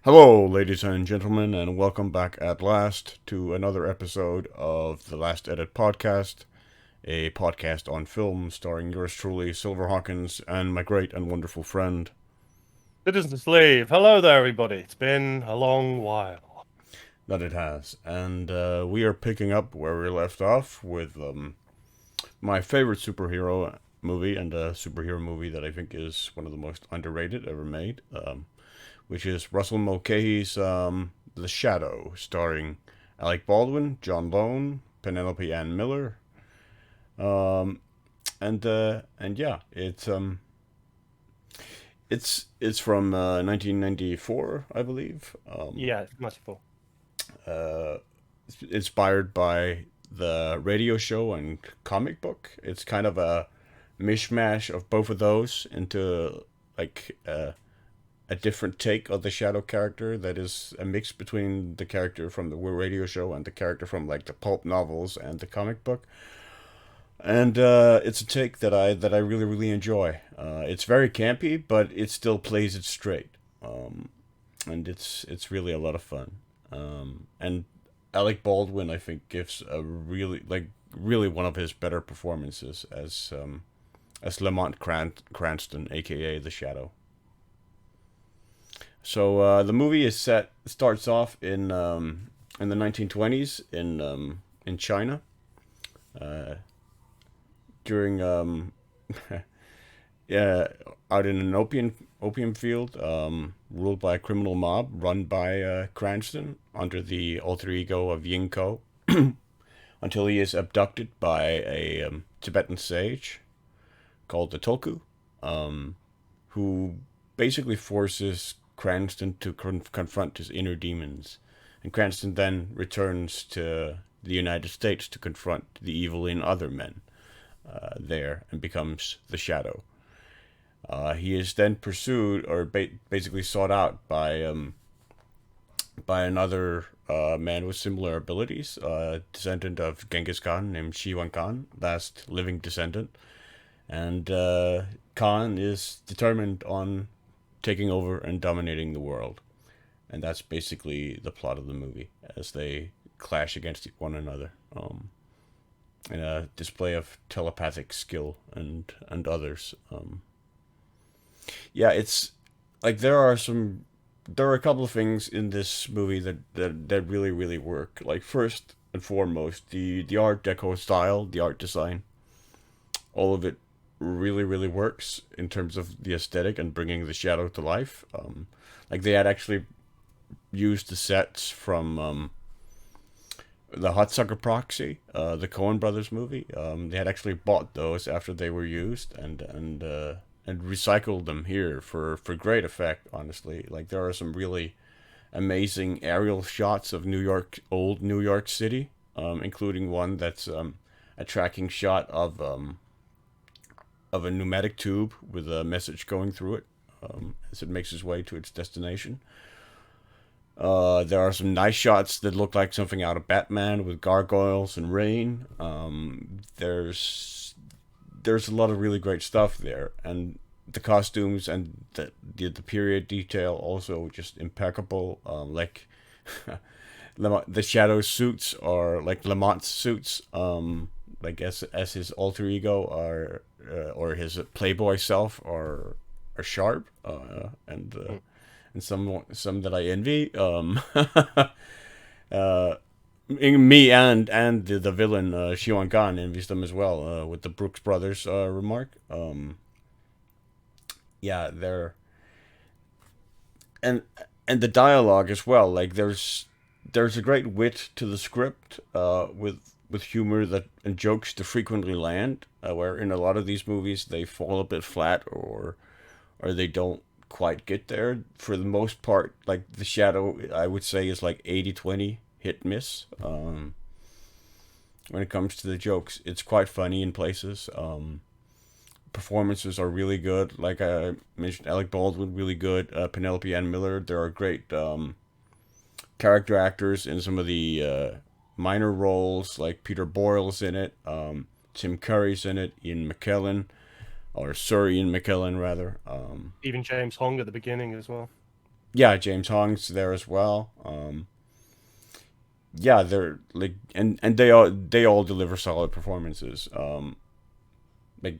Hello, ladies and gentlemen, and welcome back at last to another episode of the Last Edit podcast, a podcast on film starring yours truly, Silver Hawkins, and my great and wonderful friend. Citizen Slave. Hello there, everybody. It's been a long while. That it has. And we are picking up where we left off with my favorite superhero movie, and a superhero movie that I think is one of the most underrated ever made, which is Russell Mulcahy's The Shadow, starring Alec Baldwin, John Lone, Penelope Ann Miller, um, and yeah, it's from 1994, I believe. Yeah, it's merciful. Uh, Inspired by the radio show and comic book. It's kind of a mishmash of both of those into like a different take of the Shadow character that is a mix between the character from the radio show and the character from like the pulp novels and the comic book. And it's a take that I really enjoy. It's very campy, but it still plays it straight, and it's really a lot of fun. And Alec Baldwin, I think, gives a really one of his better performances as Lamont Cranston, aka the Shadow. So the movie is set starts off in the 1920s in China, uh, during yeah, out in an opium field, ruled by a criminal mob run by Cranston under the alter ego of Yingko, until he is abducted by a Tibetan sage called the Tulku, who basically forces Cranston to confront his inner demons. And Cranston then returns to the United States to confront the evil in other men there and becomes the Shadow. He is then pursued or basically sought out by another man with similar abilities, descendant of Genghis Khan named Shiwan Khan, last living descendant. And Khan is determined on taking over and dominating the world. And that's basically the plot of the movie as they clash against one another, in a display of telepathic skill and others. Yeah, it's like there are a couple of things in this movie that really work. Like, first and foremost, the art deco style, the art design, all of it really works in terms of the aesthetic and bringing the shadow to life. Like, they had actually used the sets from the Hotsucker Proxy, the Coen Brothers movie. They had actually bought those after they were used and recycled them here for great effect. Honestly, like, there are some really amazing aerial shots of old New York City, including one that's a tracking shot of a pneumatic tube with a message going through it, as it makes its way to its destination. There are some nice shots that look like something out of Batman with gargoyles and rain. There's a lot of really great stuff there, and the costumes and the period detail also just impeccable. Like the shadow suits are like Lamont's suits. Like as his alter ego are or his Playboy self are sharp, Mm. and some that I envy. Uh, Me and the villain Shiwan Khan envies them as well, with the Brooks Brothers remark. Yeah, they're and and the dialogue as well. Like, there's a great wit to the script, with humor that and jokes to frequently land. Where in a lot of these movies they fall a bit flat, or they don't quite get there. For the most part, like the Shadow, I would say is like 80-20 hit miss. When it comes to the jokes, it's quite funny in places. Performances are really good. Like I mentioned, Alec Baldwin really good. Penelope Ann Miller. There are great character actors in some of the minor roles. Like Peter Boyle's in it. Tim Curry's in it. Ian McKellen, or Sir Ian McKellen rather. Even James Hong at the beginning as well. Yeah, James Hong's there as well. Yeah, they're like, and they all deliver solid performances. Like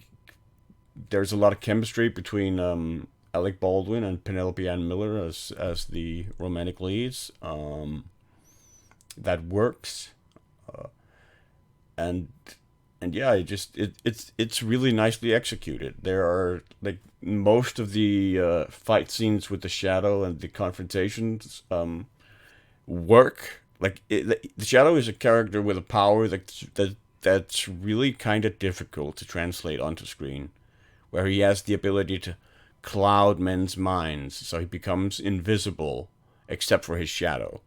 there's a lot of chemistry between Alec Baldwin and Penelope Ann Miller as the romantic leads. That works, and yeah, it's really nicely executed. There are like most of the fight scenes with the shadow and the confrontations work. Like the shadow is a character with a power that's really kind of difficult to translate onto screen, where he has the ability to cloud men's minds, so he becomes invisible except for his shadow.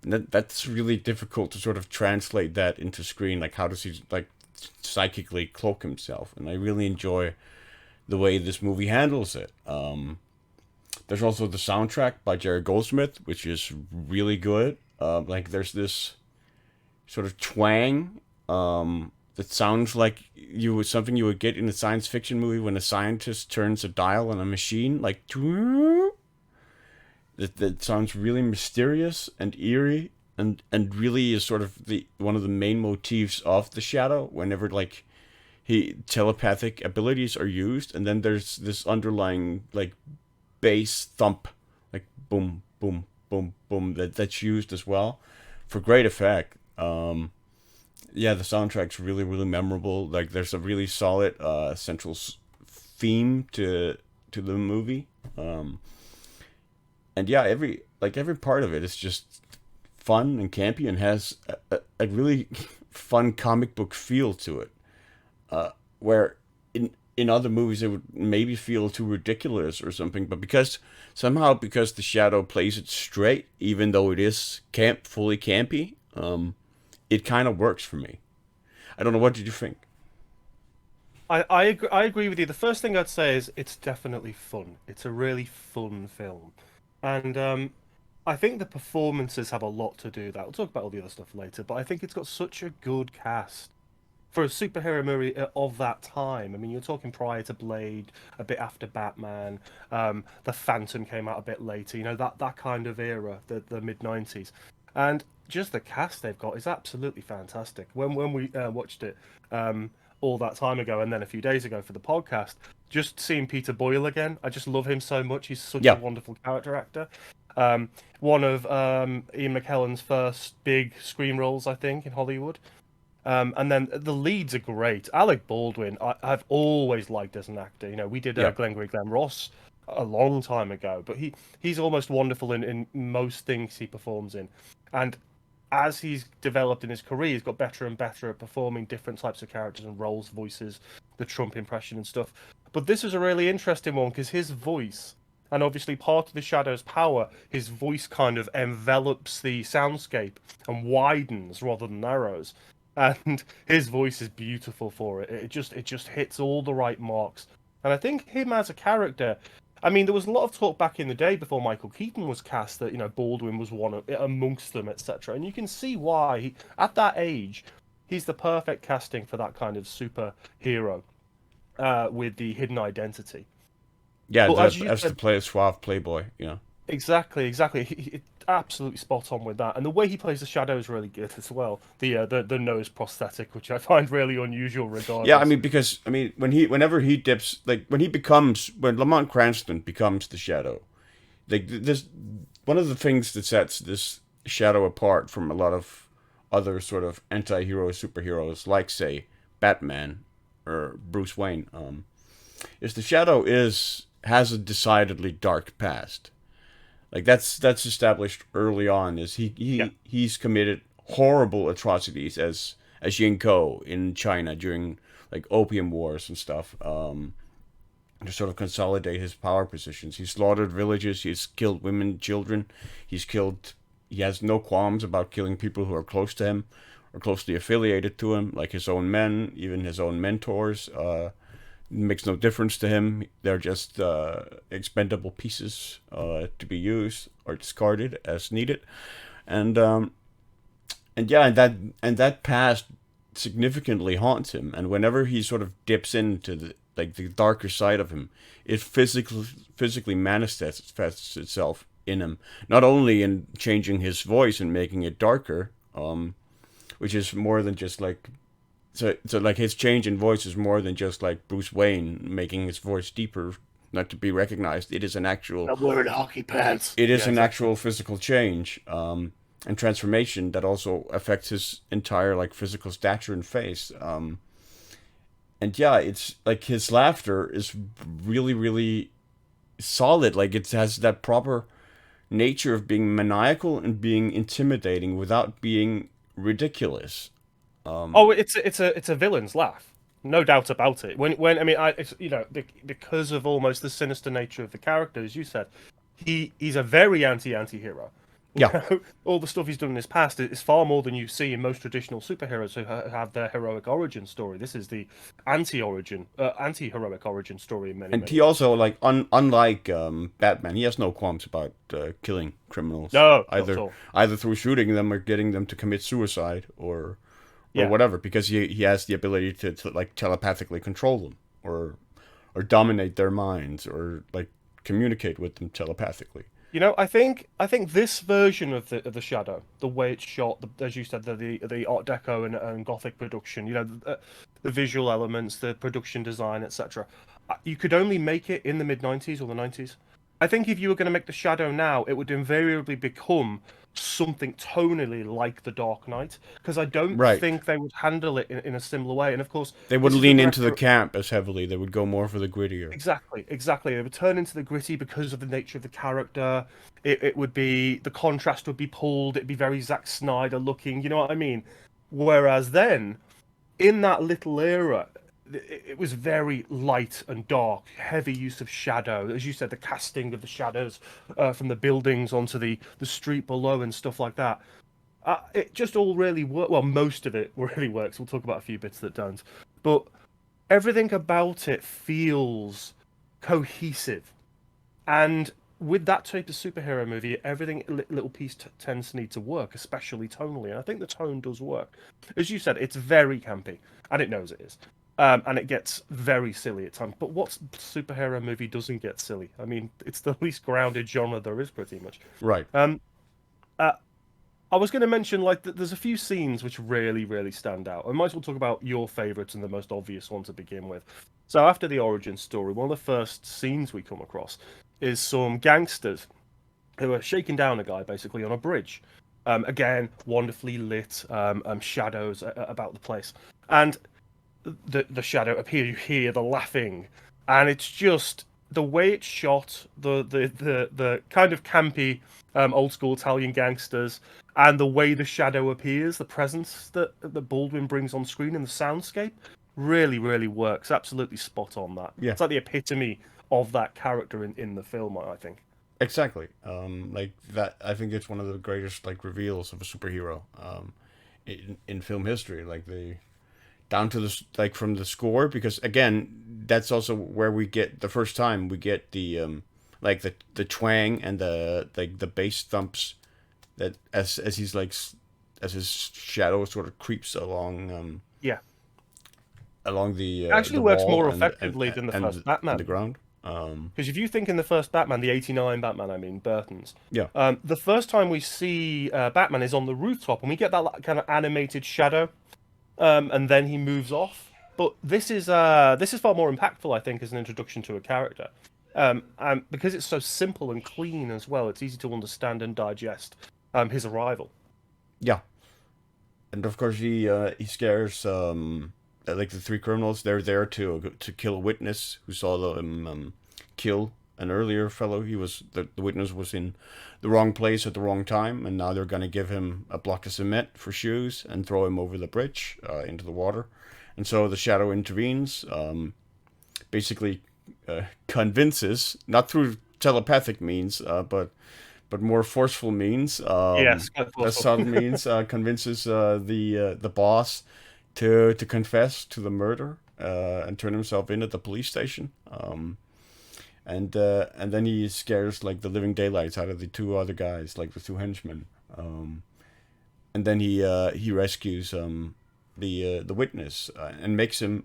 And that's really difficult to sort of translate that into screen. Like, how does he like psychically cloak himself? And I really enjoy the way this movie handles it. There's also the soundtrack by Jerry Goldsmith, which is really good. Like, there's this sort of twang that sounds like something you would get in a science fiction movie when a scientist turns a dial on a machine, like that sounds really mysterious and eerie, and really is sort of the one of the main motifs of the shadow whenever like he telepathic abilities are used. And then there's this underlying like bass thump, like boom boom boom boom, that's used as well for great effect. Yeah, the soundtrack's really really memorable. Like there's a really solid central theme to the movie. And yeah, every part of it is just fun and campy and has a really fun comic book feel to it. Where in other movies it would maybe feel too ridiculous or something, but because the shadow plays it straight, even though it is fully campy, it kind of works for me. I don't know, what did you think? I agree with you. The first thing I'd say is it's definitely fun. It's a really fun film, and I think the performances have a lot to do with that. We'll talk about all the other stuff later, but I think it's got such a good cast for a superhero movie of that time. I mean, you're talking prior to Blade, a bit after Batman. The Phantom came out a bit later. You know, that kind of era, the mid 90s, and just the cast they've got is absolutely fantastic. When we watched it all that time ago, and then a few days ago for the podcast, just seeing Peter Boyle again, I just love him so much. He's such a Yeah, wonderful character actor. One of Ian McKellen's first big screen roles, I think, in Hollywood. And then the leads are great. Alec Baldwin, I've always liked as an actor. You know, we did yeah, Glengarry Glen Ross a long time ago, but he's almost wonderful in most things he performs in. And as he's developed in his career, he's got better and better at performing different types of characters and roles, voices, the Trump impression and stuff. But this is a really interesting one because his voice, and obviously part of the Shadow's power, his voice kind of envelops the soundscape and widens rather than narrows. And his voice is beautiful for it. It just hits all the right marks. And I think him as a character, I mean, there was a lot of talk back in the day before Michael Keaton was cast that, you know, Baldwin was one of, amongst them, etc. And you can see why at that age he's the perfect casting for that kind of superhero with the hidden identity. yeah. But as you As the said, play suave playboy, you know. exactly. Absolutely spot on with that, and the way he plays the shadow is really good as well. The nose prosthetic, which I find really unusual, Yeah, I regardless. mean, because I mean, whenever he dips, like when Lamont Cranston becomes the Shadow, like this, one of the things that sets this Shadow apart from a lot of other sort of anti-hero superheroes, like say Batman or Bruce Wayne, is the Shadow is has a decidedly dark past. Like that's established early on. Is Yeah, he's committed horrible atrocities as Yinko in China during like opium wars and stuff. To sort of consolidate his power positions, he slaughtered villages. He's killed women, children. He's killed. He has no qualms about killing people who are close to him or closely affiliated to him, like his own men, even his own mentors. Makes no difference to him. They're just expendable pieces to be used or discarded as needed. And yeah, and that past significantly haunts him. And whenever he sort of dips into the darker side of him, it physically manifests itself in him. Not only in changing his voice and making it darker, which is more than just like so like his change in voice is more than just like Bruce Wayne making his voice deeper, not to be recognized. It is an actual I'm wearing hockey pants. it is Yeah, an exactly. actual physical change and transformation that also affects his entire like physical stature and face. And yeah, it's like his laughter is really really solid. Like it has that proper nature of being maniacal and being intimidating without being ridiculous. Oh, it's a villain's laugh, no doubt about it. When I mean, it's, because of almost the sinister nature of the character, as you said, he's a very anti-hero. Yeah, All the stuff he's done in his past is far more than you see in most traditional superheroes who have their heroic origin story. This is the anti-heroic origin story in many and many he ways. also like unlike Batman, he has no qualms about killing criminals No, not at either all. either through shooting them or getting them to commit suicide or Yeah. whatever because he has the ability to like telepathically control them or dominate their minds or like communicate with them telepathically. I think this version of the Shadow, the way it's shot, as you said, the Art Deco and Gothic production, the visual elements, the production design, etc. You could only make it in the mid '90s or the '90s. I think if you were going to make the Shadow now, it would invariably become something tonally like the Dark Knight, because I don't Right. think they would handle it in a similar way. And of course, They this wouldn't is a lean into the director. camp as heavily. They would go more for the grittier. Exactly, exactly. It would turn into the gritty because of the nature of the character. It would be the contrast would be pulled. It'd be very Zack Snyder looking. You know what I mean? Whereas then, in that little era, it was very light and dark, heavy use of shadow. As you said, the casting of the shadows from the buildings onto the street below and stuff like that. It just all really worked. Well, most of it really works. We'll talk about a few bits that don't. But everything about it feels cohesive. And with that type of superhero movie, everything little piece tends to need to work, especially tonally. And I think the tone does work. As you said, it's very campy, and it knows it is. And it gets very silly at times. But what superhero movie doesn't get silly? I mean, it's the least grounded genre there is, pretty much. Right. Um, uh, I was going to mention like there's a few scenes which really, really stand out. I might as well talk about your favourites and the most obvious one to begin with. So after the origin story, one of the first scenes we come across is some gangsters who are shaking down a guy basically on a bridge. Again, wonderfully lit, shadows about the place, and the shadow appear. You hear the laughing, and it's just the way it's shot, the kind of campy, old school Italian gangsters, and the way the shadow appears, the presence that Baldwin brings on screen in the soundscape, really really works. Absolutely spot on. That Yeah. it's like the epitome of that character in the film. I think. Exactly. Like that. I think it's one of the greatest like reveals of a superhero. In film history, like the down to the like from the score because again that's also where we get the first time we get the like the twang and the like the bass thumps that as he's like as his shadow sort of creeps along Yeah, along it actually the works wall more effectively than the first and the Batman. ground. Because if you think in the first Batman, the '89 Batman, I mean Burton's, Yeah, the first time we see Batman is on the rooftop, and we get that like, kind of animated shadow, and then he moves off. But this is far more impactful, I think, as an introduction to a character, and because it's so simple and clean as well. It's easy to understand and digest his arrival. yeah, and of course he scares like the three criminals. They're there to kill a witness who saw them kill an earlier fellow. He was the witness was in the wrong place at the wrong time, and now they're gonna give him a block of cement for shoes and throw him over the bridge into the water. And so the shadow intervenes, basically convinces, not through telepathic means, but more forceful means, Yes, quite subtle forceful. means, convinces the boss to confess to the murder and turn himself in at the police station. And then he scares like the living daylights out of the two other guys, like the two henchmen. And then he rescues the witness, and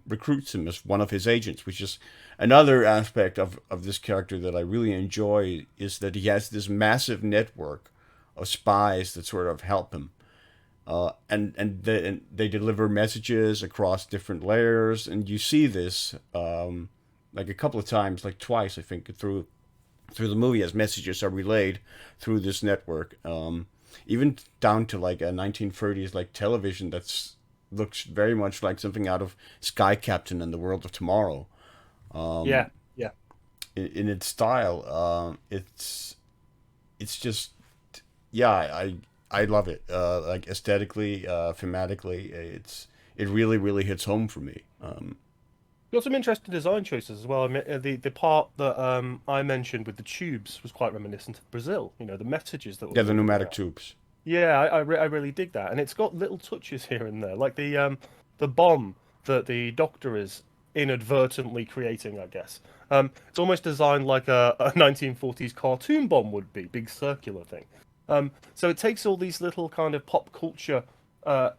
recruits him as one of his agents, which is another aspect of this character that I really enjoy, is that he has this massive network of spies that sort of help him. And they deliver messages across different layers, and you see this like a couple of times, like twice, I think, through the movie, as messages are relayed through this network. Even down to like a 1930s like television that's looks very much like something out of Sky Captain and the World of Tomorrow. Yeah, yeah. In its style, it's just, yeah, I love it. Like aesthetically, thematically, it really really hits home for me. Got some interesting design choices as well. I mean, the part that I mentioned with the tubes was quite reminiscent of Brazil. You know, the messages that were Yeah, the moving pneumatic around. tubes. Yeah, I really dig that, and it's got little touches here and there, like the bomb that the Doctor is inadvertently creating, I guess. It's almost designed like a 1940s cartoon bomb would be, big circular thing. So it takes all these little kind of pop culture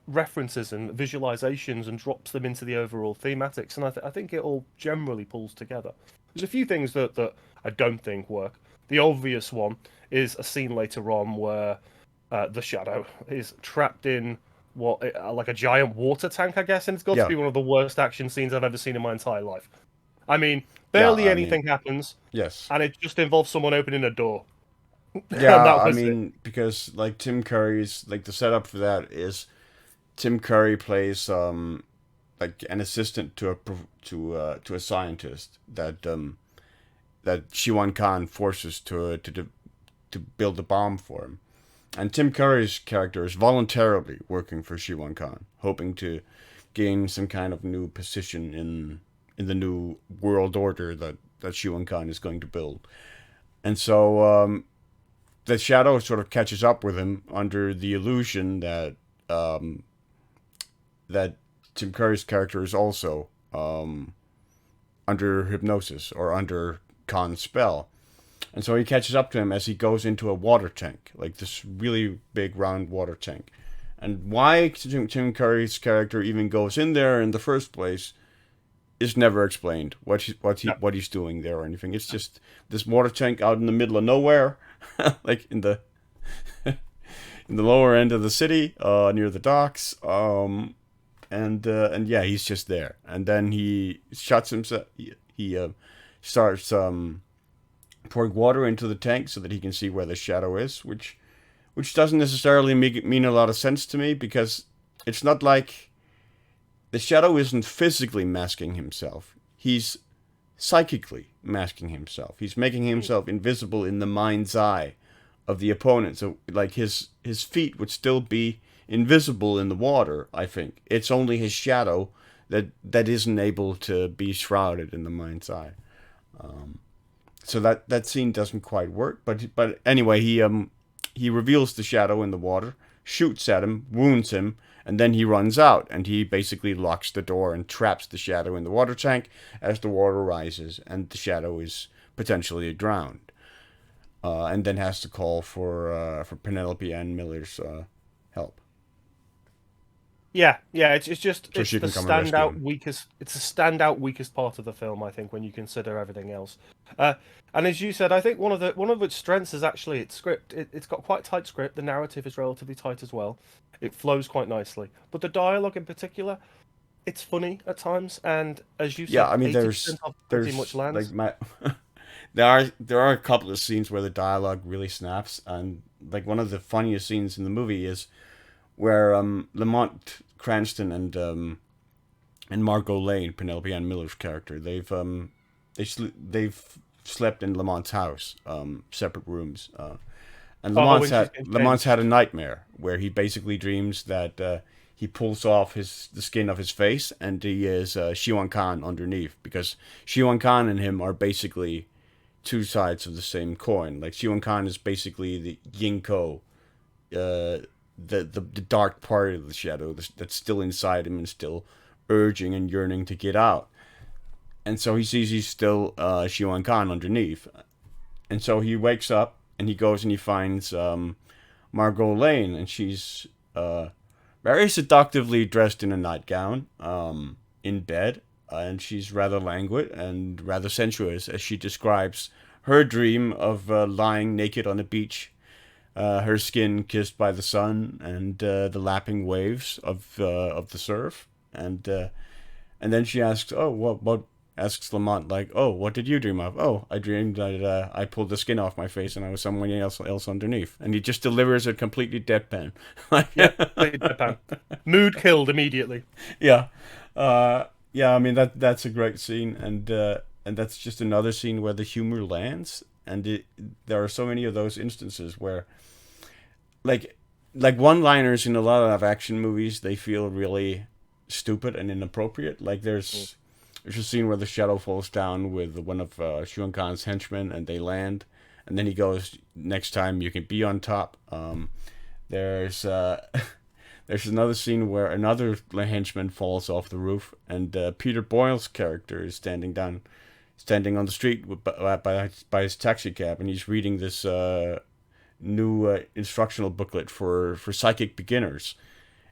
references and visualizations and drops them into the overall thematics, and I think it all generally pulls together. There's a few things that I don't think work. The obvious one is a scene later on where the Shadow is trapped in like a giant water tank, I guess, and it's got to Yeah, be one of the worst action scenes I've ever seen in my entire life. I mean, yeah. barely I mean, anything happens, yes. and it just involves someone opening a door, and Yeah, that I was it. mean, because like Tim Curry's, like the setup for that is Tim Curry plays like an assistant to to a scientist that Shiwan Khan forces to build a bomb for him. And Tim Curry's character is voluntarily working for Shiwan Khan, hoping to gain some kind of new position in the new world order that Shiwan Khan is going to build. And so the Shadow sort of catches up with him under the illusion um, that Tim Curry's character is also under hypnosis or under Khan's spell. And so he catches up to him as he goes into a water tank, like this really big round water tank. And why Tim Curry's character even goes in there in the first place is never explained. No, What he's doing there or anything. It's just this water tank out in the middle of nowhere, like in the lower end of the city, near the docks. And yeah, he's just there. And then he shuts himself. He starts pouring water into the tank so that he can see where the Shadow is, which doesn't necessarily mean a lot of sense to me, because it's not like the Shadow isn't physically masking himself. He's psychically masking himself. He's making himself invisible in the mind's eye of the opponent. So like his feet would still be invisible in the water, I think. It's only his shadow that isn't able to be shrouded in the mind's eye. So that scene doesn't quite work. But anyway, he reveals the Shadow in the water, shoots at him, wounds him, and then he runs out, and he basically locks the door and traps the Shadow in the water tank as the water rises, and the Shadow is potentially drowned, and then has to call for Penelope and Miller's help yeah. It's just so it's she the can come and rescue standout him. weakest. It's the standout weakest part of the film, I think, when you consider everything else. And as you said, I think one of its strengths is actually its script. It's got quite tight script. The narrative is relatively tight as well. It flows quite nicely, but the dialogue in particular, it's funny at times. And as you Yeah, said, I mean, 80% of pretty much there's like lands. my there are a couple of scenes where the dialogue really snaps, and like one of the funniest scenes in the movie is where Lamont Cranston and Margot Lane, Penelope Ann Miller's character, they've slept in Lamont's house, separate rooms, and Oh, when she's getting Lamont's had a changed. nightmare where he basically dreams that he pulls off the skin of his face, and he is Shiwan Khan underneath, because Shiwan Khan and him are basically two sides of the same coin. Like Shiwan Khan is basically the Yinko, uh, the dark part of the Shadow that's still inside him and still urging and yearning to get out. And so he sees he's still Shiwan Khan underneath, and so he wakes up and he goes and he finds Margot Lane, and she's very seductively dressed in a nightgown, in bed, and she's rather languid and rather sensuous as she describes her dream of lying naked on a beach, her skin kissed by the sun and the lapping waves of the surf, and then she asks, "Oh, what?" Asks Lamont, like, "Oh, what did you dream of?" "Oh, I dreamed that I pulled the skin off my face and I was someone else underneath." And he just delivers it completely deadpan. Like, Yeah, completely deadpan. Mood killed immediately. yeah, yeah. I mean that's a great scene, and that's just another scene where the humor lands. And there are so many of those instances where, like, one-liners in a lot of action movies, they feel really stupid and inappropriate. Like there's a scene where the shadow falls down with one of Shuan Khan's henchmen, and they land, and then he goes, "Next time you can be on top." There's there's another scene where another henchman falls off the roof, and Peter Boyle's character is standing on the street by his taxi cab, and he's reading this new instructional booklet for psychic beginners.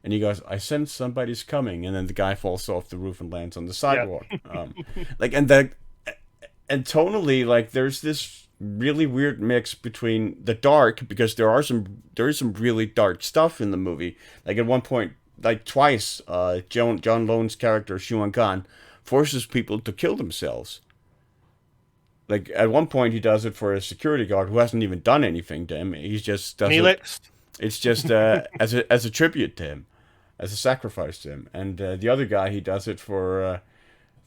And he goes, "I sense somebody's coming," and then the guy falls off the roof and lands on the Yeah. sidewalk. Like, and tonally, like, there's this really weird mix between the dark, because there is some really dark stuff in the movie. Like at one point, like twice, John Lone's character Shuan Khan forces people to kill themselves. Like at one point, he does it for a security guard who hasn't even done anything to him. He just does it. Neelix. It's just as a tribute to him, as a sacrifice to him. And the other guy, he does it for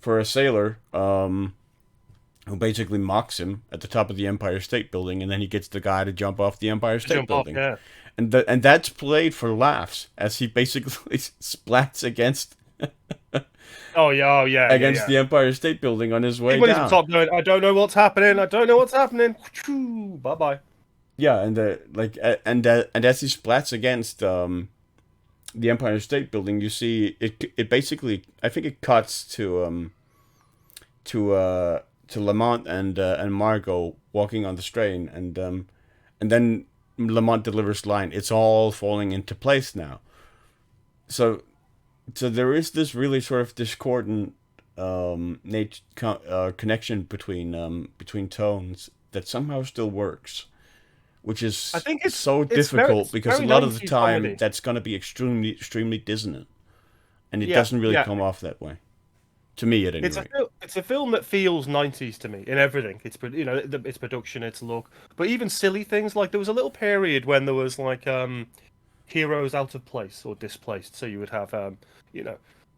a sailor who basically mocks him at the top of the Empire State Building, and then he gets the guy to jump off the Empire State Jump off, Building. yeah. And that's played for laughs as he basically splats against Oh yeah, against the Empire State Building on his way When he's down. on top going, I don't know what's happening. I don't know what's happening. Bye bye. Yeah, and and as he splats against the Empire State Building, you see it basically, I think it cuts to Lamont and Margot walking on the train, and then Lamont delivers the line, "It's all falling into place now." So there is this really sort of discordant connection between tones that somehow still works, which is I think so it's difficult because a very lot of the 90s time comedy. that's going to be extremely dissonant, and it Yeah, doesn't really yeah. come off that way, to me at any rate. It's a film that feels 90s to me in everything. Its production, its look, but even silly things like there was a little period when there was like heroes out of place or displaced. So you would have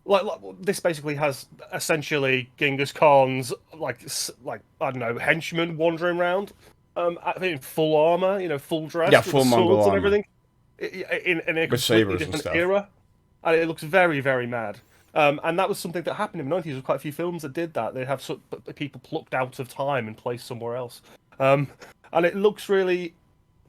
like this basically has essentially Genghis Khan's like I don't know, henchmen wandering around in full armor, full dress, Yeah, with full Mongol swords and armor. everything, in a With completely sabers and different stuff. era, and it looks very very mad. And that was something that happened in the 90s. There was quite a few films that did that. They'd have people plucked out of time and placed somewhere else. And it looks really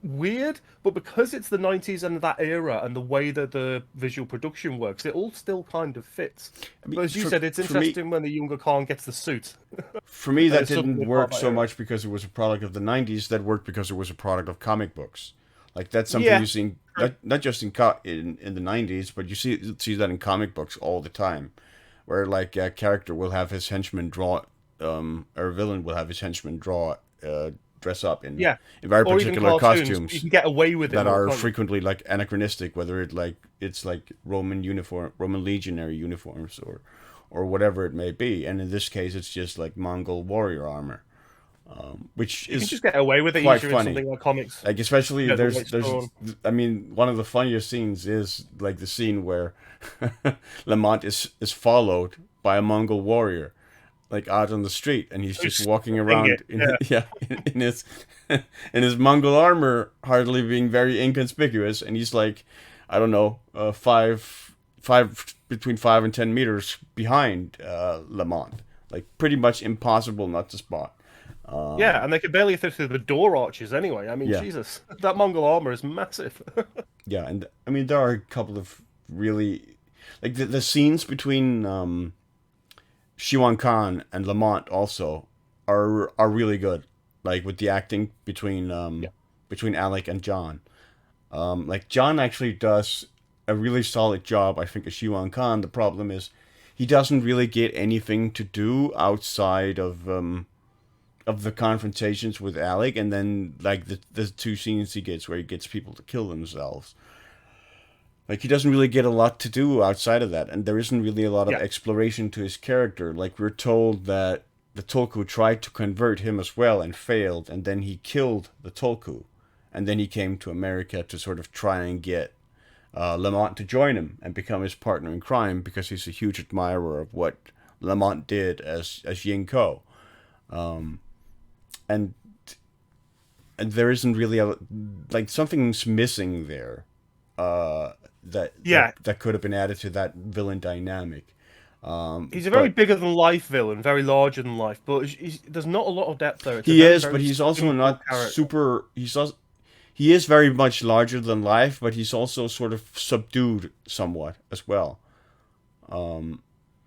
weird, but because it's the 90s and that era and the way that the visual production works, it all still kind of fits. I mean, But as you said, it's for me, interesting when the younger Khan gets the suit. for me, And that it's didn't suddenly part work of that so era. much because it was a product of the '90s. That worked because it was a product of comic books. Like that's something Yeah, you see not just in the '90s, but you see that in comic books all the time, where like a character will have his henchman draw, or a villain will have his henchman dress up yeah. in very Or even particular cartoons. You costumes can get away with it that more, are can't you? frequently like anachronistic, whether it's like Roman legionary uniforms, or whatever it may be. And in this case, it's just like Mongol warrior armor, which You can is just get away with it quite easier in funny. something like comics. Like especially The way it's there's drawn. I mean, one of the funniest scenes is like the scene where Lamont is followed by a Mongol warrior, like out on the street, and he's just walking Sting around it. Yeah. in his in his Mongol armor, hardly being very inconspicuous, and he's like, I don't know, between 5 and 10 meters behind Lamont, like pretty much impossible not to spot. Yeah, and they could barely fit through the door arches anyway. I mean, Yeah. Jesus, that Mongol armor is massive. Yeah, and I mean there are a couple of really, like the scenes between Shiwan Khan and Lamont also are really good. Like with the acting between Yeah. between Alec and John. Like John actually does a really solid job, I think, as Yuan Khan. The problem is he doesn't really get anything to do outside of the confrontations with Alec, and then like the two scenes he gets where he gets people to kill themselves. Like he doesn't really get a lot to do outside of that, and there isn't really a lot of Yeah. exploration to his character. Like we're told that the Tulku tried to convert him as well and failed, and then he killed the Tulku, and then he came to America to sort of try and get Lamont to join him and become his partner in crime because he's a huge admirer of what Lamont did as Yin Ko. And and there isn't really a like something's missing there Yeah, that could have been added to that villain dynamic. he's a very But bigger than life villain, very larger than life, but there's not a lot of depth there. It's a he very, is, but very he's also simple not character. super. He is very much larger than life, but he's also sort of subdued somewhat as well.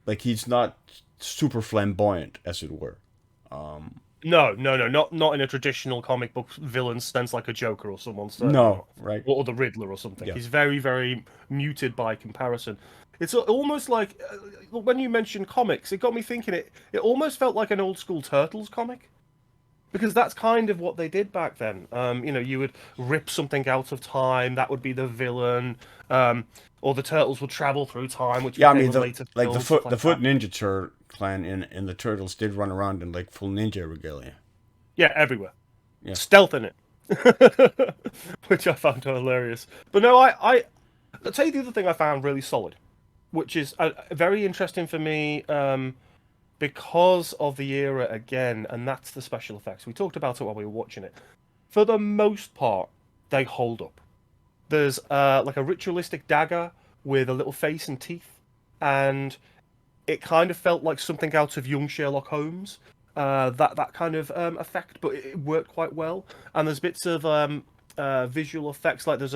Like he's not super flamboyant, as it were. No, no, no, not in a traditional comic book villain sense, like a Joker or someone, certainly No, not, right? or the Riddler or something. Yeah. He's very, very muted by comparison. It's almost like when you mentioned comics, it got me thinking. It almost felt like an old school Turtles comic. Because that's kind of what they did back then. You would rip something out of time, that would be the villain, or the turtles would travel through time, which Yeah, I became mean a later the film, stuff foot like that. ninja clan in the turtles did run around in like full ninja regalia. Yeah, everywhere. Yeah. Stealth in it, which I found hilarious. But no, I'll tell you the other thing I found really solid, which is very interesting for me. Because of the era again, and that's the special effects. We talked about it while we were watching it. For the most part, they hold up. There's like a ritualistic dagger with a little face and teeth, and it kind of felt like something out of young Sherlock Holmes. That kind of effect, but it worked quite well. And there's bits of visual effects, like there's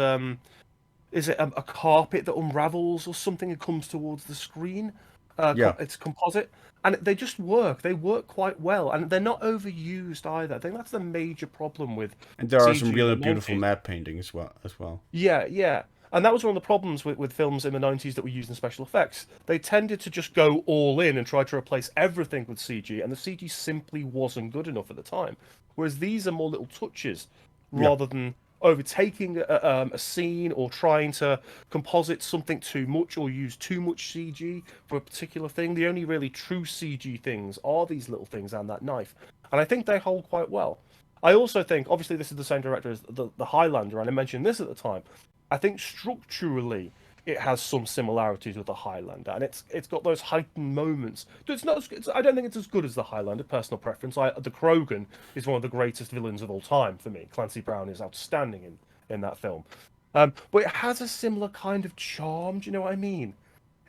is it a carpet that unravels or something and comes towards the screen? Yeah, It's composite, and they just work. They work quite well, and they're not overused either. I think that's the major problem with and there are some CG in really the beautiful 90s. map paintings as well. Yeah, yeah. And that was one of the problems with films in the 90s that were using special effects. They tended to just go all in and try to replace everything with CG, and the CG simply wasn't good enough at the time. Whereas these are more little touches Yeah, rather than overtaking a scene or trying to composite something too much or use too much CG for a particular thing. The only really true CG things are these little things and that knife. And I think they hold quite well. I also think, obviously, this is the same director as the Highlander, and I mentioned this at the time. I think structurally it has some similarities with the Highlander, and it's got those heightened moments. It's not. I don't think it's as good as the Highlander. Personal preference. The Krogan is one of the greatest villains of all time for me. Clancy Brown is outstanding in that film, but it has a similar kind of charm. Do you know what I mean?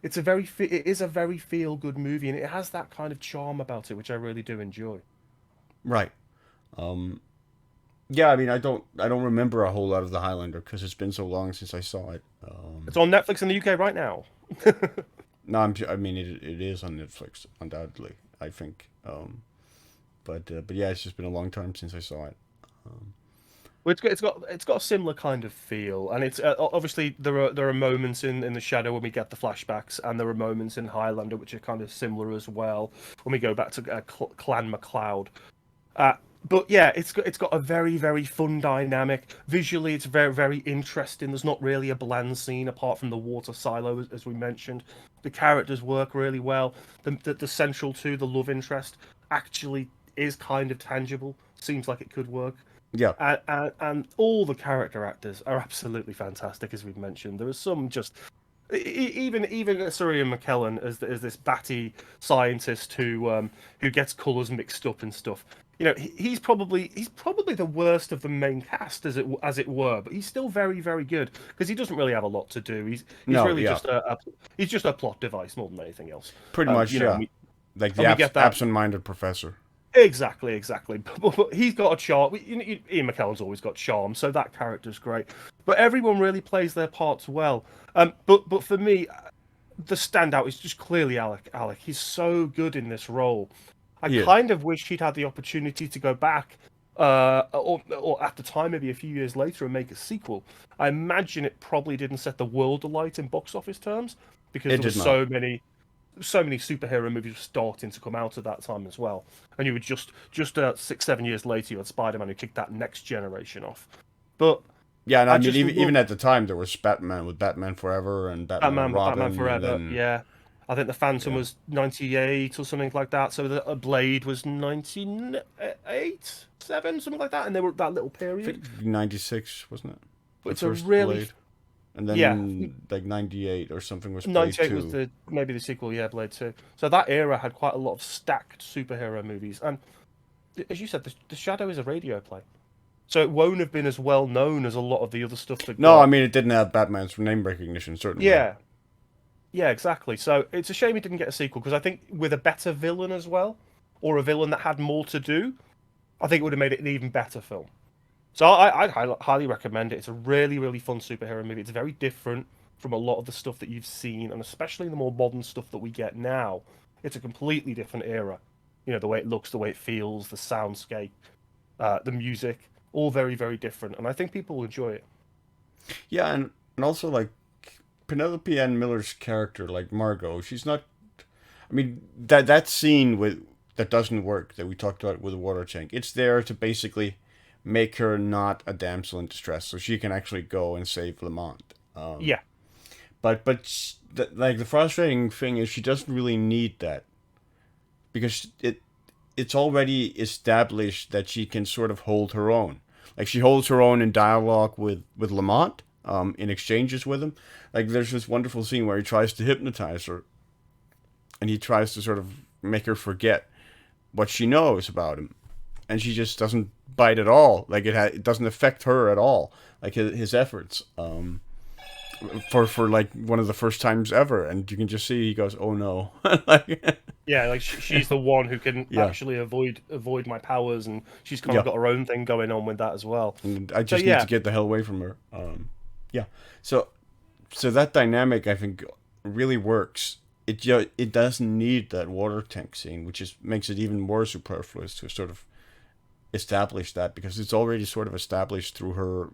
It is a very feel good movie, and it has that kind of charm about it, which I really do enjoy. right. Yeah, I mean, I don't remember a whole lot of the Highlander because it's been so long since I saw it. It's on Netflix in the UK right now. No, I mean, it is on Netflix undoubtedly. I think, but yeah, it's just been a long time since I saw it. Well, it's got a similar kind of feel, and it's obviously there are moments in the Shadow when we get the flashbacks, and there are moments in Highlander which are kind of similar as well when we go back to Clan MacLeod. Uh, but yeah, it's got a very very fun dynamic. Visually, it's very very interesting. There's not really a bland scene apart from the water silo, as we mentioned. The characters work really well. The central to the love interest actually is kind of tangible. Seems like it could work. Yeah, And all the character actors are absolutely fantastic, as we've mentioned. There are some just even Sir Ian McKellen as this batty scientist who gets colours mixed up and stuff. He's probably the worst of the main cast, as it were, but he's still very very good because he doesn't really have a lot to do. He's no, really yeah, just he's just a plot device more than anything else. pretty Um, much, you know, and yeah. we, Like the and we get that. absent-minded professor. Exactly, exactly. But he's got a charm. Ian McKellen's always got charm, so that character's great. But everyone really plays their parts well. But for me, the standout is just clearly Alec. He's so good in this role. I Yeah, kind of wish he'd had the opportunity to go back or at the time, maybe a few years later, and make a sequel. I imagine it probably didn't set the world alight in box office terms because It there were did not. so many superhero movies starting to come out at that time as well. And you would just 6, 7 years later, you had Spider-Man who kicked that next generation off. But Yeah, and I I mean, just even love at the time, there was Batman with Batman Forever and Batman and Batman Robin, and Forever. then Yeah, I think the Phantom yeah, was 98 or something like that. So the Blade was 98, 7, something like that, and they were that little I period. think '96 wasn't it? But The it's a first really Blade, and yeah. then like '98 or something was Blade 98 was Two. the maybe the sequel, yeah, Blade 2. So that era had quite a lot of stacked superhero movies, and as you said, the Shadow is a radio play. So it won't have been as well known as a lot of the other stuff that No, I got. mean it didn't have Batman's name recognition, certainly. Yeah, yeah, exactly. So it's a shame it didn't get a sequel because I think with a better villain as well, or a villain that had more to do, I think it would have made it an even better film. So I'd highly recommend it. It's a really, really fun superhero movie. It's very different from a lot of the stuff that you've seen, and especially the more modern stuff that we get now. It's a completely different era. You know, the way it looks, the way it feels, the soundscape, the music, all very, very different. And I think people will enjoy it. Yeah, and also like Penelope Ann Miller's character, like Margot, she's not. I mean that scene with that doesn't work that we talked about with the water tank. It's there to basically make her not a damsel in distress, so she can actually go and save Lamont. Yeah, Like the frustrating thing is she doesn't really need that because it's already established that she can sort of hold her own. Like she holds her own in dialogue with Lamont, in exchanges with him. Like there's this wonderful scene where he tries to hypnotize her, and he tries to sort of make her forget what she knows about him, and she just doesn't bite at all. Like it doesn't affect her at all. Like his efforts. For like one of the first times ever, and you can just see he goes, "Oh no!" like, yeah. Like she's the one who can yeah, actually avoid my powers, and she's kind of yeah. got her own thing going on with that as well. And I So just need to yeah, get the hell away from her. Yeah. So so that dynamic I think really works. It doesn't need that water tank scene, which is makes it even more superfluous to sort of establish that because it's already sort of established through her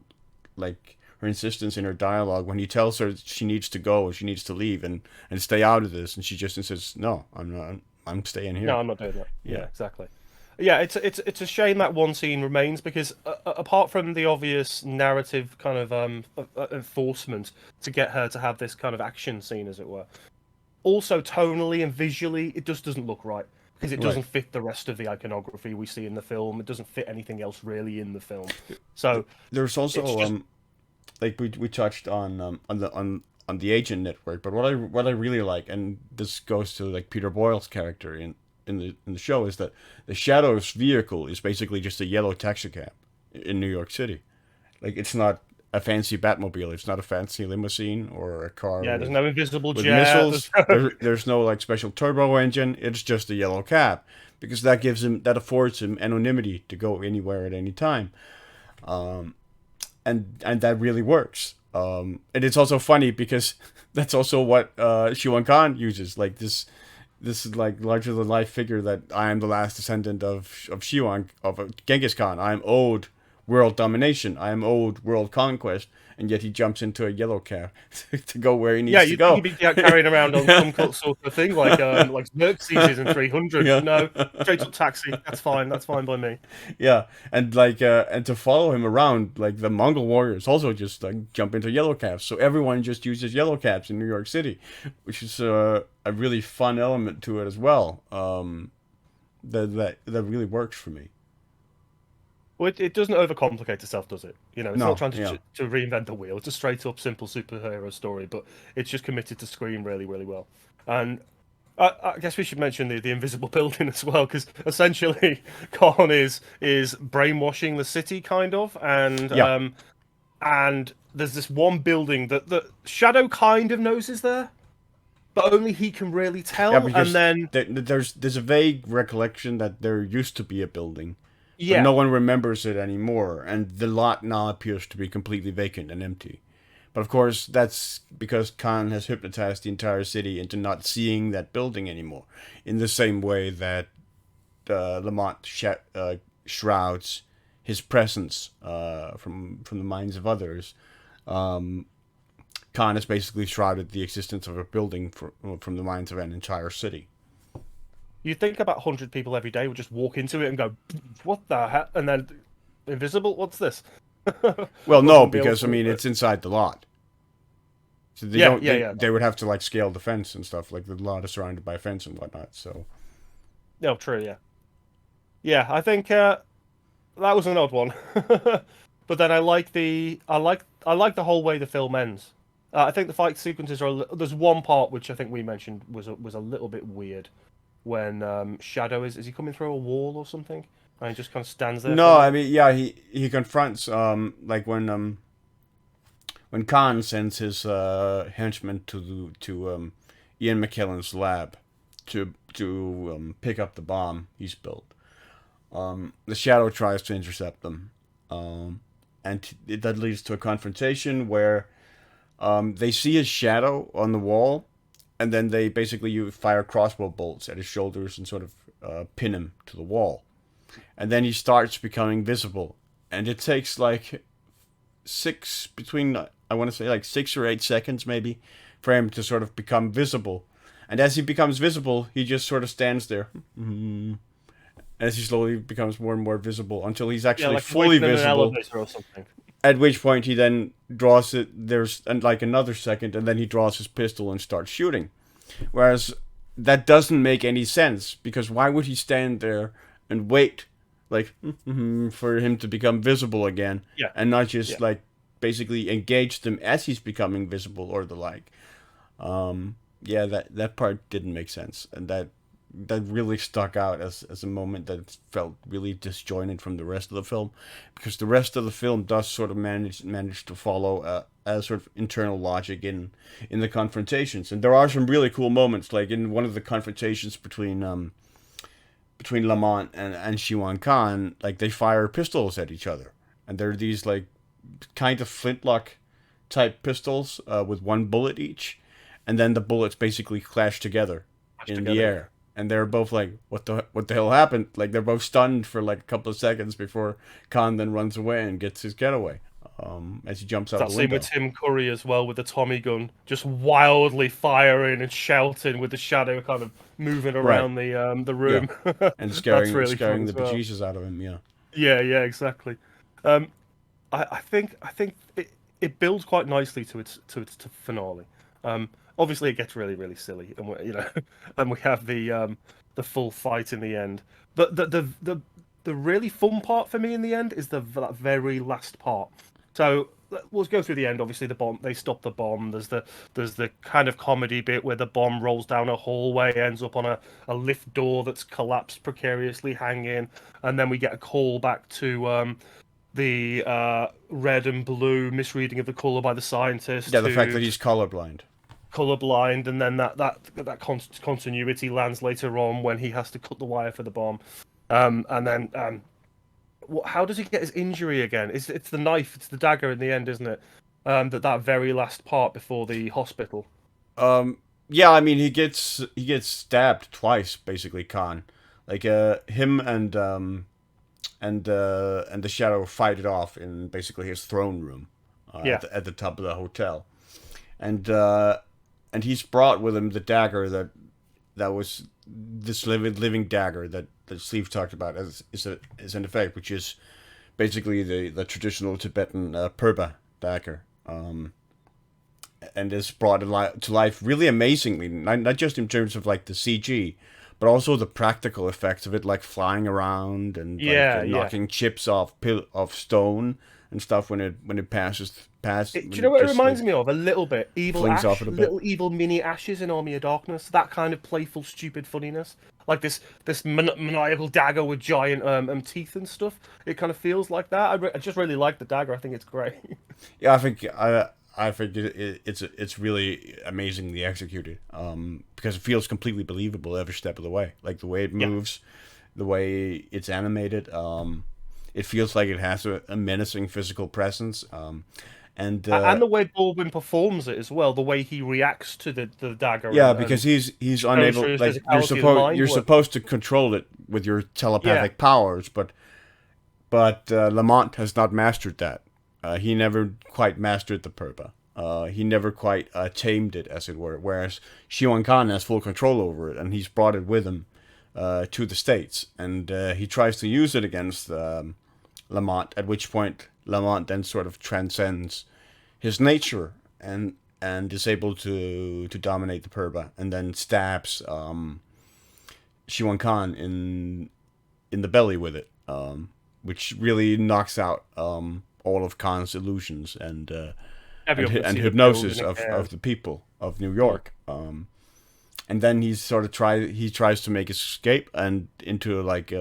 like her insistence in her dialogue when he tells her she needs to go, she needs to leave and stay out of this, and she just insists, "No, I'm not. I'm staying no, here." I'm not doing that. Yeah. Yeah, exactly. Yeah, it's a shame that one scene remains because apart from the obvious narrative kind of enforcement to get her to have this kind of action scene, as it were, also tonally and visually, it just doesn't look right because it Right. doesn't fit the rest of the iconography we see in the film. It doesn't fit anything else really in the film. So There's it's also just like we touched on the agent network, but what I really like, and this goes to like Peter Boyle's character in the show, is that the Shadow's vehicle is basically just a yellow taxicab in New York City. Like it's not a fancy Batmobile, it's not a fancy limousine or a car yeah, there's no invisible with jet. missiles. There's no like special turbo engine. It's just a yellow cab because that affords him anonymity to go anywhere at any time, and that really works. And it's also funny because that's also what Shiwan Khan uses. Like this is like larger than life figure that I am the last descendant of Shiwan of Genghis Khan. I am owed world domination. I am owed world conquest, and yet he jumps into a yellow cab to go where he Yeah, needs to you'd think go. he'd be carrying around on some sort of thing like Xerxes is in 300, but Yeah. no, straight up taxi. That's fine. That's fine by me. Yeah, and like and to follow him around, like the Mongol warriors also just like jump into yellow cabs. So everyone just uses yellow cabs in New York City, which is a really fun element to it as well. That really works for me. Well, it doesn't overcomplicate itself, does it? You know, it's not No, trying yeah, to reinvent the wheel. It's a straight up simple superhero story, but it's just committed to screen really, really well. And I guess we should mention the invisible building as well, because essentially Khan is brainwashing the city, kind of, yeah, and there's this one building that the Shadow kind of knows is there, but only he can really yeah. tell. And Because then there's a vague recollection that there used to be a building, but no yeah, one remembers it anymore, and the lot now appears to be completely vacant and empty. But of course, that's because Khan has hypnotized the entire city into not seeing that building anymore, in the same way that Lamont shrouds his presence from the minds of others, Khan has basically shrouded the existence of a building from the minds of an entire city. You think about 100 people every day would just walk into it and go, "What the heck?" And then invisible. What's this? Well, no, Wouldn't be able because I to. mean it's inside the lot, so they Yeah, don't. yeah, They, yeah. they would have to like scale the fence and stuff. Like the lot is surrounded by a fence and whatnot. So No, true. Yeah, yeah. I think that was an odd one, but then I like the whole way the film ends. I think the fight sequences are. There's one part which I think we mentioned was a little bit weird when Shadow is he coming through a wall or something, and he just kind of stands there for a no, I minute. mean yeah, he confronts like when Khan sends his henchmen to Ian McKellen's lab to pick up the bomb he's built. The Shadow tries to intercept them, that leads to a confrontation where they see his shadow on the wall, and then they basically you fire crossbow bolts at his shoulders and sort of pin him to the wall, and then he starts becoming visible, and it takes like between I want to say like 6 or 8 seconds maybe for him to sort of become visible, and as he becomes visible, he just sort of stands there. As he slowly becomes more and more visible until he's Yeah, actually like fully waiting in an visible. elevator or something. At which point he then draws it. There's and like another second, and then he draws his pistol and starts shooting. Whereas that doesn't make any sense because why would he stand there and wait, like for him to become visible again, Yeah, and not yeah. just like basically engage them as he's becoming visible or the like. Yeah, that part didn't make sense, and that really stuck out as a moment that felt really disjointed from the rest of the film, because the rest of the film does sort of manage to follow a sort of internal logic in the confrontations, and there are some really cool moments, like in one of the confrontations between Lamont and Shiwan Khan, like they fire pistols at each other, and they're these like kind of flintlock type pistols with one bullet each, and then the bullets basically clash together Mashed in the together. Yeah. air, and they're both like, what the hell happened? Like they're both stunned for like a couple of seconds before Khan then runs away and gets his getaway as he jumps out That the scene with window. Tim Curry as well, with the Tommy gun, just wildly firing and shouting, with the shadow kind of moving Right. around the Yeah. room. And That's scaring really fun scaring the as well. bejesus out of him. Yeah. Yeah, yeah, exactly. Um, I think it builds quite nicely to its finale. Obviously, it gets really really silly, and and we have the full fight in the end. But the really fun part for me in the end is that very last part. So we'll go through the end. Obviously, the bomb. They stop the bomb. There's the kind of comedy bit where the bomb rolls down a hallway, ends up on a lift door that's collapsed, precariously hanging, and then we get a call back to the red and blue misreading of the color by the scientist Yeah. The fact to that he's colorblind. colorblind, and then that continuity lands later on when he has to cut the wire for the bomb, and then how does he get his injury again? It's the knife, it's the dagger in the end, isn't it? That very last part before the hospital. Yeah. I mean, he gets stabbed twice basically. Khan, like him and the Shadow fight it off in basically his throne room Yeah, at the top of the hotel, and he's brought with him the dagger that was this living dagger that Steve talked about as an effect, which is basically the traditional Tibetan purba dagger, and is brought to life really amazingly, not just in terms of like the CG, but also the practical effects of it, like flying around and like yeah, yeah. knocking chips off stone and stuff when it Do when you know it what it just reminds like me of? A little bit. Evil flings off Ash, it a bit. little evil mini Ashes in Army of Darkness. That kind of playful, stupid funniness, like this maniacal dagger with giant teeth and stuff. It kind of feels like that. I just really like the dagger. I think it's great. Yeah, I think it's really amazingly executed. Because it feels completely believable every step of the way. Like the way it Yeah. moves, the way it's animated. It feels like it has a menacing physical presence. And And the way Baldwin performs it as well, the way he reacts to the dagger yeah, and because he's shows unable. through his Like physicality, the mind you're work. supposed to control it with your Yeah, telepathic powers, but but Lamont has not mastered that. He never quite mastered the purba. He never quite tamed it, as it were. Whereas Shiwan Khan has full control over it, and he's brought it with him to the States, and he tries to use it against Lamont. At which point, Lamont then sort of transcends his nature and is able to dominate the purba, and then stabs Shiwan Khan in the belly with it, which really knocks out all of Khan's illusions Everyone can and see the hypnosis building of the people of New York. And then he sort of tries to make his escape and into like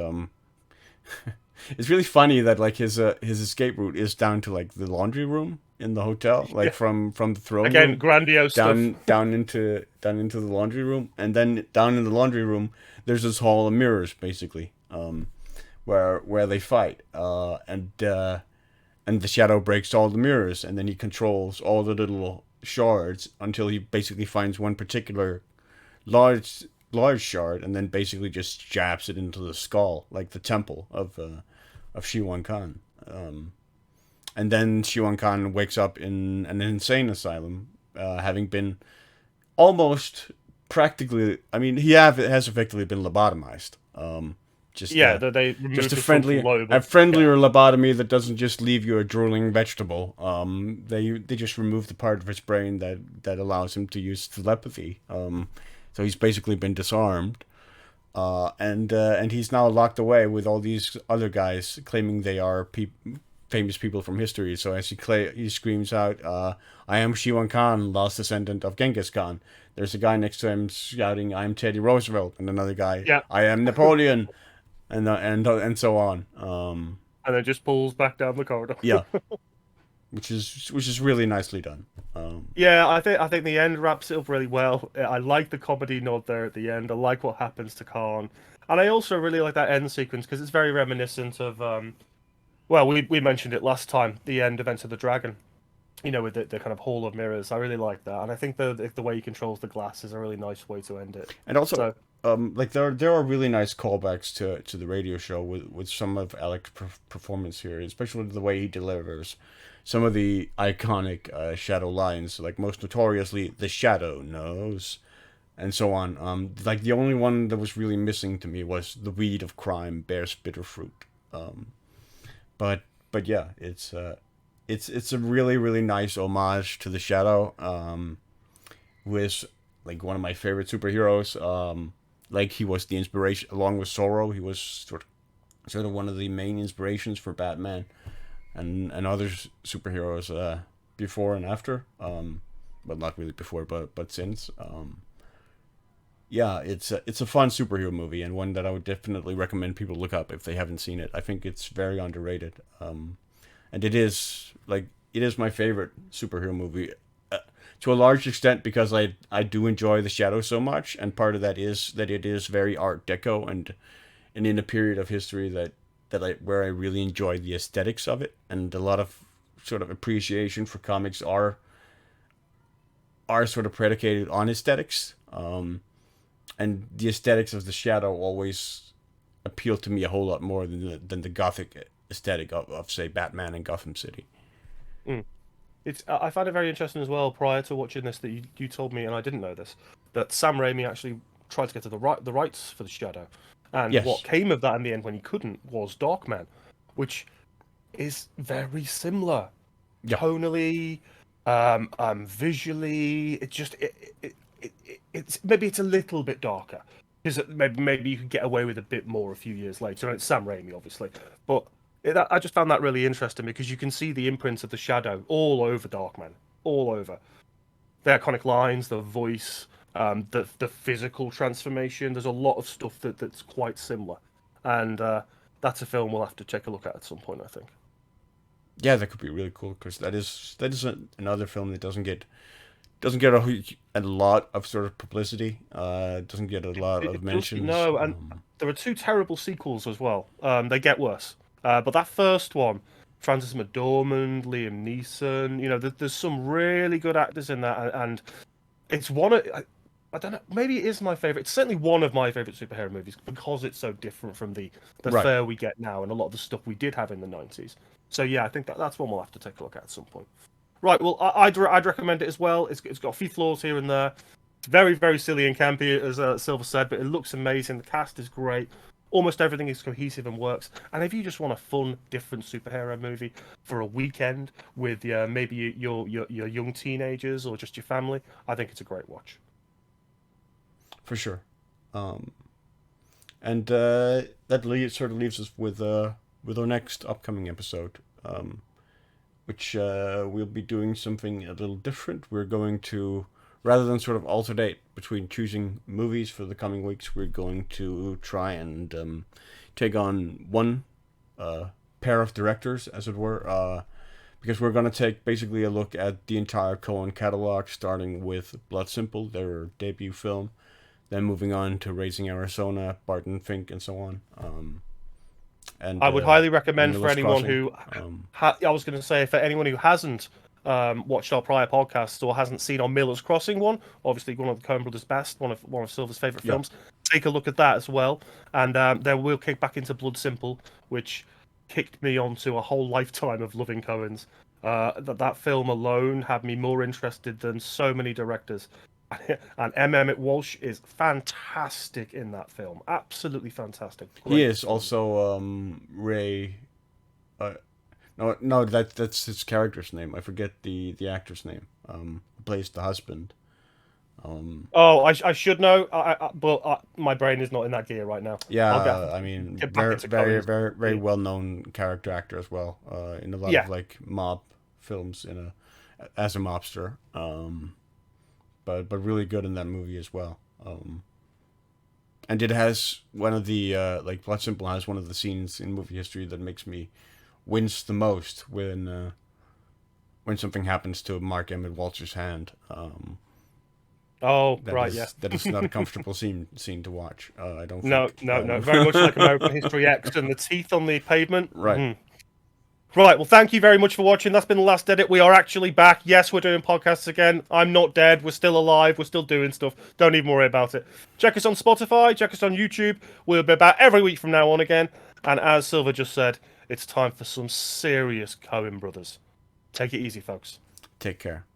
it's really funny that like his escape route is down to like the laundry room in the hotel, like Yeah. from the throne Again, room grandiose stuff. down into the laundry room, and then down in the laundry room there's this hall of mirrors basically, where they fight, and the shadow breaks all the mirrors, and then he controls all the little shards until he basically finds one particular large shard, and then basically just jabs it into the skull, like the temple of Shiwan Khan. And then Shiwan Khan wakes up in an insane asylum, having been almost practically. I mean, has effectively been lobotomized. Just Yeah, they removed just a the frontal lobe. friendlier lobotomy that doesn't just leave you a drooling vegetable. They just remove the part of his brain that allows him to use telepathy. So he's basically been disarmed, and he's now locked away with all these other guys claiming they are famous people from history. So as he screams out, "I am Shiwan Khan, last descendant of Genghis Khan." There's a guy next to him shouting, "I'm Teddy Roosevelt," and another guy, Yeah. "I am Napoleon," and so on. And then just pulls back down the corridor. Yeah, which is really nicely done. Yeah, I think the end wraps it up really well. I like the comedy nod there at the end. I like what happens to Khan, and I also really like that end sequence because it's very reminiscent of well, we mentioned it last time, the end of Enter the Dragon. You know, with the kind of Hall of Mirrors. I really like that, and I think the way he controls the glass is a really nice way to end it. And also, So like there are really nice callbacks to the radio show with some of Alec's performance here, especially the way he delivers some of the iconic Shadow lines, like most notoriously, "The Shadow knows," and so on. Like the only one that was really missing to me was "The weed of crime bears bitter fruit." But yeah, it's a really really nice homage to the Shadow, who is like one of my favorite superheroes. Like he was the inspiration along with Zorro. He was sort of one of the main inspirations for Batman and other superheroes before and after. Well, not really before, but since. Yeah, it's a fun superhero movie, and one that I would definitely recommend people look up if they haven't seen it. I think it's very underrated. And it is my favorite superhero movie, to a large extent because I do enjoy the Shadow so much, and part of that is that it is very Art Deco, and in a period of history where I really enjoy the aesthetics of it, and a lot of sort of appreciation for comics are sort of predicated on aesthetics. And the aesthetics of the Shadow always appeal to me a whole lot more than the gothic aesthetic of say Batman and Gotham City. mm. I found it very interesting as well. Prior to watching this, that you told me, and I didn't know this, that Sam Raimi actually tried to get to the rights for the Shadow, and what Yes. came of that in the end when he couldn't was Darkman, which is very similar, Yeah. tonally, visually. It's maybe it's a little bit darker because maybe you could get away with a bit more a few years later. And it's Sam Raimi, obviously, but I just found that really interesting because you can see the imprints of the Shadow all over Darkman, all over the iconic lines, the voice, the physical transformation. There's a lot of stuff that's quite similar, and that's a film we'll have to take a look at some point, I think. Yeah, that could be really cool because that is another film that a lot of sort of publicity. Doesn't get a lot of mentions. No, and there are two terrible sequels as well. They get worse. But that first one, Frances McDormand, Liam Neeson, there's some really good actors in that, and it's one of I don't know. Maybe it is my favorite. It's certainly one of my favorite superhero movies because it's so different from the Right. fare we get now and a lot of the stuff we did have in the 90s. So yeah, I think that's one we'll have to take a look at some point. Right. Well, I'd recommend it as well. It's got a few flaws here and there. It's very very silly and campy, as Silver said, but it looks amazing. The cast is great. Almost everything is cohesive and works. And if you just want a fun, different superhero movie for a weekend with maybe your young teenagers or just your family, I think it's a great watch. For sure. Um, and sort of leaves us with our next upcoming episode, which we'll be doing something a little different. We're going to, rather than sort of alternate between choosing movies for the coming weeks, we're going to try and take on one pair of directors, as it were, because we're going to take basically a look at the entire Coen catalog, starting with Blood Simple, their debut film, then moving on to Raising Arizona, Barton Fink, and so on. And I would highly and recommend for Miller's anyone Crossing. who, I was going to say, for anyone who hasn't watched our prior podcasts or hasn't seen our Miller's Crossing one, obviously one of the Coen Brothers' best, one of Silver's favorite Yeah. films, take a look at that as well. And then we'll kick back into Blood Simple, which kicked me onto a whole lifetime of loving Coen's. That film alone had me more interested than so many directors. And M. Emmett Walsh is fantastic in that film. Absolutely fantastic. He Great is performance. also Ray. Uh, no, that's his character's name. I forget the actor's name. Who plays the husband. Oh, I should know, but my brain is not in that gear right now. I'll Yeah, I mean, get back very into very Cohen's. very very well known character actor as well. In a lot Yeah, of like mob films as a mobster. But really good in that movie as well. And it has one of the like Blood Simple has one of the scenes in movie history that makes me wince the most when something happens to Mark Emmett Walsh's hand. oh, right, yeah. That is not a comfortable scene to watch. I don't No, think. no, no. Very much like American History X and the teeth on the pavement. Right. Right, well, thank you very much for watching. That's been the last edit. We are actually back. Yes, we're doing podcasts again. I'm not dead. We're still alive. We're still doing stuff. Don't even worry about it. Check us on Spotify. Check us on YouTube. We'll be back every week from now on again. And as Silver just said, it's time for some serious Coen Brothers. Take it easy, folks. Take care.